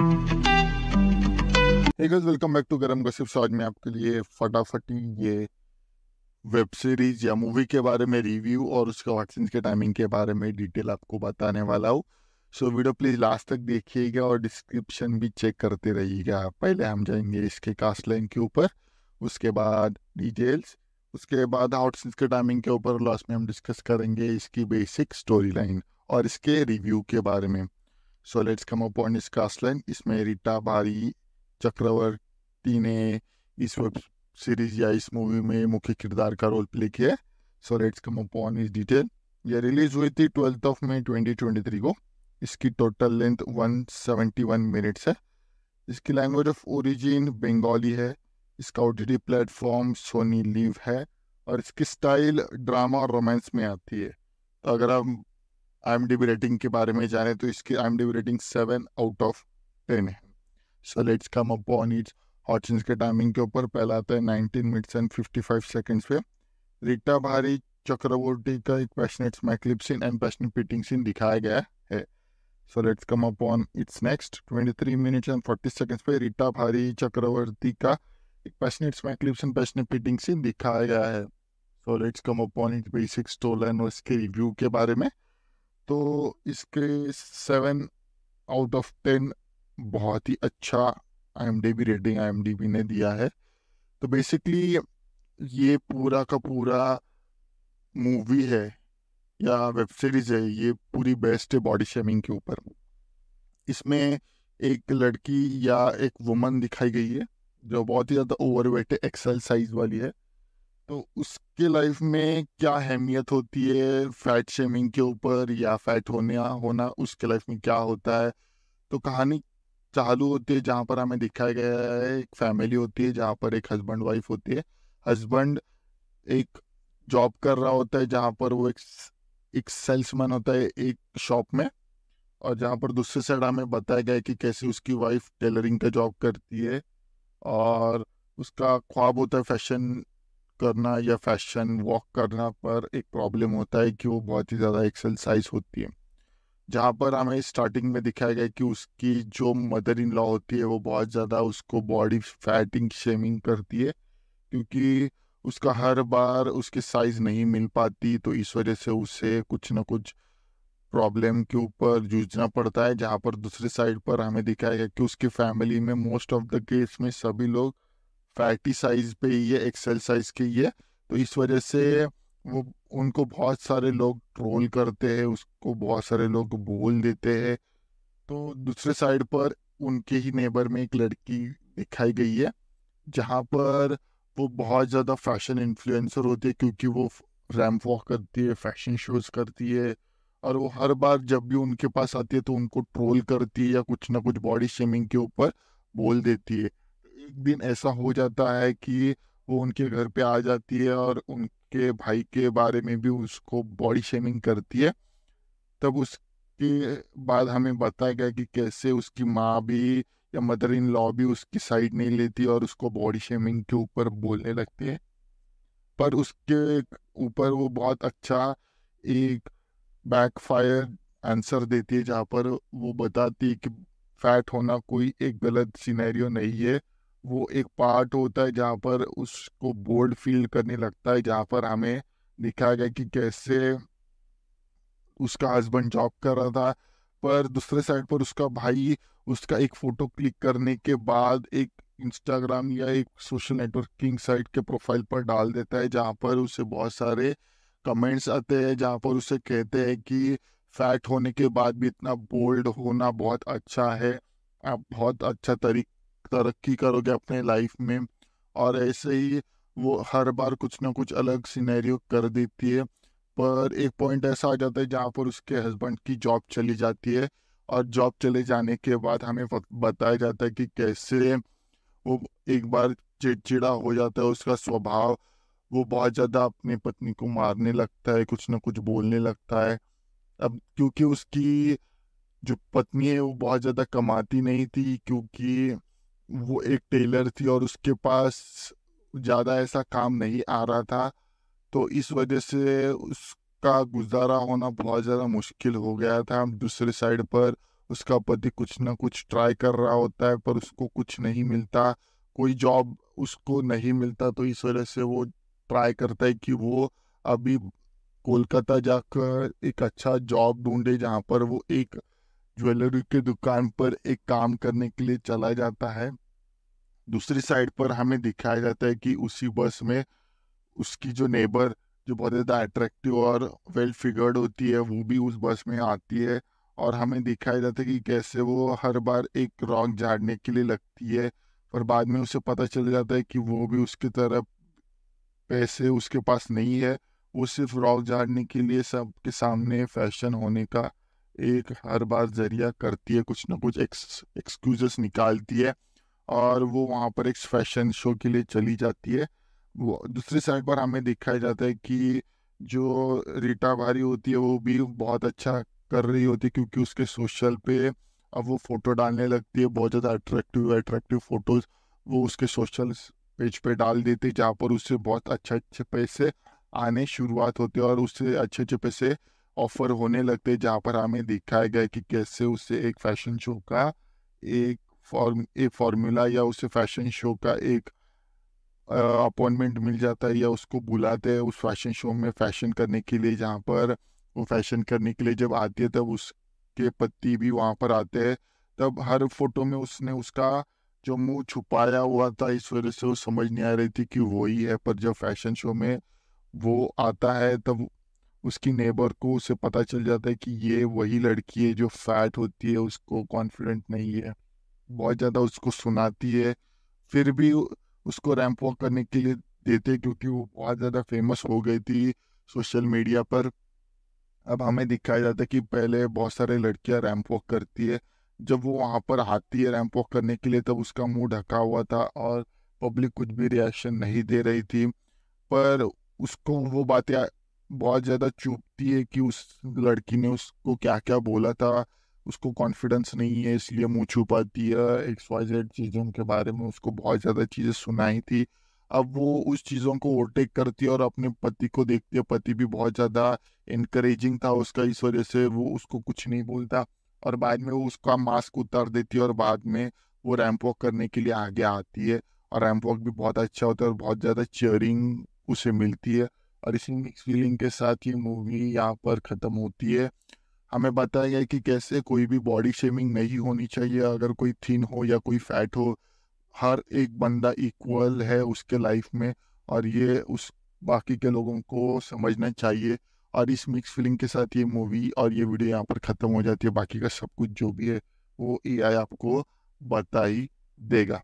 Hey guys, welcome back to Garam gossips. आज मैं आपके लिए फटाफटी ये वेब सीरीज या मूवी के बारे में रिव्यू और उसके वैक्सीन के टाइमिंग के बारे में डिटेल आपको बताने वाला हूँ। सो वीडियो प्लीज लास्ट तक देखिएगा और डिस्क्रिप्शन भी चेक करते रहिएगा। पहले हम जाएंगे इसके कास्ट लाइन के ऊपर, उसके बाद डिटेल्स, उसके बाद आउटसीन्स के टाइमिंग के ऊपर, लास्ट में हम डिस्कस करेंगे इसकी बेसिक स्टोरी लाइन और इसके रिव्यू के बारे में। सो लेट्स कम अप ऑन इस कास्ट लाइन। इसमें रीटा भारी चक्रवर्ती ने इस वेब सीरीज या इस मूवी में मुख्य किरदार का रोल प्ले किया है। सो लेट्स कम अपॉन इस डिटेल। ये रिलीज हुई थी 12 मई 2023 को। इसकी टोटल लेंथ 171 मिनट्स है। इसकी लैंग्वेज ऑफ ओरिजिन बंगाली है। इसका ओटीटी प्लेटफॉर्म सोनी लिव है और इसकी स्टाइल ड्रामा और रोमांस में आती है। तो अगर हम IMDb रेटिंग के बारे में जाने तो इसकी IMDb रेटिंग 7/10 है। So let's come upon its हॉटसिन्स के टाइमिंग के ऊपर। पहला आता है 19 मिनट्स एंड 55 सेकंड्स पे। रीटा भारी चक्रवर्ती का एक passionate smack lip scene and passionate petting scene दिखाया गया है। So let's come upon its next 23 minutes and 40 seconds पे रीटा भारी चक्रवर्ती का एक passionate smack lip scene passionate petting scene दिखाया गया है। So let's come upon its basic story line और इसके रिव्यू के बारे में। तो इसके 7/10 बहुत ही अच्छा IMDb रेटिंग IMDb ने दिया है। तो बेसिकली ये पूरा का पूरा मूवी है या वेब सीरीज है, ये पूरी बेस्ट है बॉडी शेमिंग के ऊपर। इसमें एक लड़की या एक वुमन दिखाई गई है जो बहुत ही ज़्यादा ओवरवेट है, एक्सेल साइज वाली है। तो उसके लाइफ में क्या अहमियत होती है फैट शेमिंग के ऊपर या फैट होना उसके लाइफ में क्या होता है। तो कहानी चालू होती है जहाँ पर हमें दिखाया गया है एक फैमिली होती है जहाँ पर एक हस्बैंड वाइफ होती है। हस्बैंड एक जॉब कर रहा होता है जहाँ पर वो एक सेल्समैन होता है एक शॉप में, और जहाँ पर दूसरे साइड हमें बताया गया है कि कैसे उसकी वाइफ टेलरिंग का जॉब करती है और उसका ख्वाब होता है फैशन करना या फैशन वॉक करना, पर एक प्रॉब्लम होता है कि वो बहुत ही ज़्यादा एक्सरसाइज होती है। जहाँ पर हमें स्टार्टिंग में दिखाया गया कि उसकी जो मदर इन लॉ होती है वो बहुत ज़्यादा उसको बॉडी फैटिंग शेमिंग करती है, क्योंकि उसका हर बार उसकी साइज नहीं मिल पाती, तो इस वजह से उसे कुछ ना कुछ प्रॉब्लम के ऊपर जूझना पड़ता है। जहाँ पर दूसरी साइड पर हमें दिखाया गया कि उसकी फैमिली में मोस्ट ऑफ द केस में सभी लोग फैटी साइज पे ही है, एक्सेल साइज के ही है। तो इस वजह से वो उनको बहुत सारे लोग ट्रोल करते हैं, उसको बहुत सारे लोग बोल देते हैं। तो दूसरे साइड पर उनके ही नेबर में एक लड़की दिखाई गई है जहाँ पर वो बहुत ज़्यादा फैशन इन्फ्लुएंसर होती है, क्योंकि वो रैंप वॉक करती है, फैशन शोज करती है, और वो हर बार जब भी उनके पास आती है तो उनको ट्रोल करती है या कुछ ना कुछ बॉडी शेमिंग के ऊपर बोल देती है। एक दिन ऐसा हो जाता है कि वो उनके घर पे आ जाती है और उनके भाई के बारे में भी उसको बॉडी शेमिंग करती है। तब उसके बाद हमें बताया गया कि कैसे उसकी माँ भी या मदर इन लॉ भी उसकी साइड नहीं लेती और उसको बॉडी शेमिंग के ऊपर बोलने लगती है। पर उसके ऊपर वो बहुत अच्छा एक बैकफायर आंसर देती है, जहाँ पर वो बताती है कि फैट होना कोई एक गलत सिनेरियो नहीं है, वो एक पार्ट होता है जहाँ पर उसको बोल्ड फील करने लगता है। जहाँ पर हमें दिखाया गया कि कैसे उसका हस्बैंड जॉब कर रहा था, पर दूसरे साइड पर उसका भाई उसका एक फोटो क्लिक करने के बाद एक इंस्टाग्राम या एक सोशल नेटवर्किंग साइट के प्रोफाइल पर डाल देता है, जहाँ पर उसे बहुत सारे कमेंट्स आते हैं जहाँ पर उसे कहते हैं कि फैट होने के बाद भी इतना बोल्ड होना बहुत अच्छा है, आप बहुत अच्छा तरक्की करोगे अपने लाइफ में। और ऐसे ही वो हर बार कुछ ना कुछ अलग सिनेरियो कर देती है। पर एक पॉइंट ऐसा आ जाता है जहाँ पर उसके हस्बैंड की जॉब चली जाती है, और जॉब चले जाने के बाद हमें बताया जाता है कि कैसे वो एक बार चिड़चिड़ा हो जाता है, उसका स्वभाव, वो बहुत ज़्यादा अपनी पत्नी को मारने लगता है, कुछ ना कुछ बोलने लगता है। अब क्योंकि उसकी जो पत्नी है वो बहुत ज़्यादा कमाती नहीं थी, क्योंकि वो एक टेलर थी और उसके पास ज़्यादा ऐसा काम नहीं आ रहा था, तो इस वजह से उसका गुजारा होना बहुत ज़्यादा मुश्किल हो गया था। दूसरे साइड पर उसका पति कुछ ना कुछ ट्राई कर रहा होता है पर उसको कुछ नहीं मिलता, कोई जॉब उसको नहीं मिलता, तो इस वजह से वो ट्राई करता है कि वो अभी कोलकाता जाकर एक अच्छा जॉब ढूंढे जहाँ पर वो एक ज्वेलरी की दुकान पर एक काम करने के लिए चला जाता है। दूसरी साइड पर हमें दिखाया जाता है कि उसी बस में उसकी जो नेबर, जो बहुत ज़्यादा अट्रैक्टिव और वेल फिगर्ड होती है, वो भी उस बस में आती है। और हमें दिखाया जाता है कि कैसे वो हर बार एक रॉक झाड़ने के लिए लगती है, पर बाद में उसे पता चल जाता है कि वो भी उसकी तरफ पैसे उसके पास नहीं है। वो सिर्फ रॉक झाड़ने के लिए सबके सामने फैशन होने का एक हर बार जरिया करती है, कुछ ना कुछ एक्सक्यूजेस निकालती है, और वो वहाँ पर एक फैशन शो के लिए चली जाती है। वो दूसरी साइड पर हमें दिखाया जाता है कि जो रीटा भारी होती है वो भी बहुत अच्छा कर रही होती है, क्योंकि उसके सोशल पे अब वो फोटो डालने लगती है, बहुत ज़्यादा अट्रैक्टिव अट्रैक्टिव फोटोज वो उसके सोशल पेज पे डाल देती है, जहाँ पर उससे बहुत अच्छे अच्छे पैसे आने शुरुआत होते हैं और उससे अच्छे अच्छे पैसे ऑफर होने लगते हैं, जहाँ पर हमें दिखाया गया है कि कैसे उसे एक फैशन शो का एक एक फार्मूला या उसे फैशन शो का एक अपॉइंटमेंट मिल जाता है, या उसको बुलाते हैं उस फैशन शो में फैशन करने के लिए, जहाँ पर वो फैशन करने के लिए जब आती है तब उसके पति भी वहाँ पर आते हैं। तब हर फोटो में उसने उसका जो मुंह छुपाया हुआ था, इस वजह से वो समझ नहीं आ रही थी कि वो ही है, पर जब फैशन शो में वो आता है तब उसकी नेबर को उसे पता चल जाता है कि ये वही लड़की है जो फैट होती है, उसको कॉन्फिडेंट नहीं है, बहुत ज़्यादा उसको सुनाती है। फिर भी उसको रैंप वॉक करने के लिए देते, क्योंकि वो बहुत ज़्यादा फेमस हो गई थी सोशल मीडिया पर। अब हमें दिखाया जाता है कि पहले बहुत सारे लड़कियां रैंप वॉक करती है, जब वो वहाँ पर आती है रैंप वॉक करने के लिए तब उसका मुंह ढका हुआ था और पब्लिक कुछ भी रिएक्शन नहीं दे रही थी। पर उसको वो बातें बहुत ज़्यादा चुभती है कि उस लड़की ने उसको क्या क्या बोला था, उसको कॉन्फिडेंस नहीं है इसलिए मुंह छुपाती है, XYZ चीज़ों के बारे में उसको बहुत ज़्यादा चीज़ें सुनाई थी। अब वो उस चीज़ों को ओवरटेक करती है और अपने पति को देखती है, पति भी बहुत ज़्यादा इनकरेजिंग था उसका, इस वजह से वो उसको कुछ नहीं बोलता, और बाद में वो उसका मास्क उतार देती है और बाद में वो रैंप वॉक करने के लिए आगे आती है। और रैंप वॉक भी बहुत अच्छा होता है और बहुत ज़्यादा चीयरिंग उसे मिलती है। और इसी मिक्स फीलिंग के साथ ये मूवी यहाँ पर ख़त्म होती है। हमें बताया गया है कि कैसे कोई भी बॉडी शेमिंग नहीं होनी चाहिए, अगर कोई थिन हो या कोई फैट हो, हर एक बंदा इक्वल है उसके लाइफ में, और ये उस बाकी के लोगों को समझना चाहिए। और इस मिक्स फीलिंग के साथ ये मूवी और ये वीडियो यहाँ पर ख़त्म हो जाती है, बाकी का सब कुछ जो भी है वो AI आपको बता ही देगा।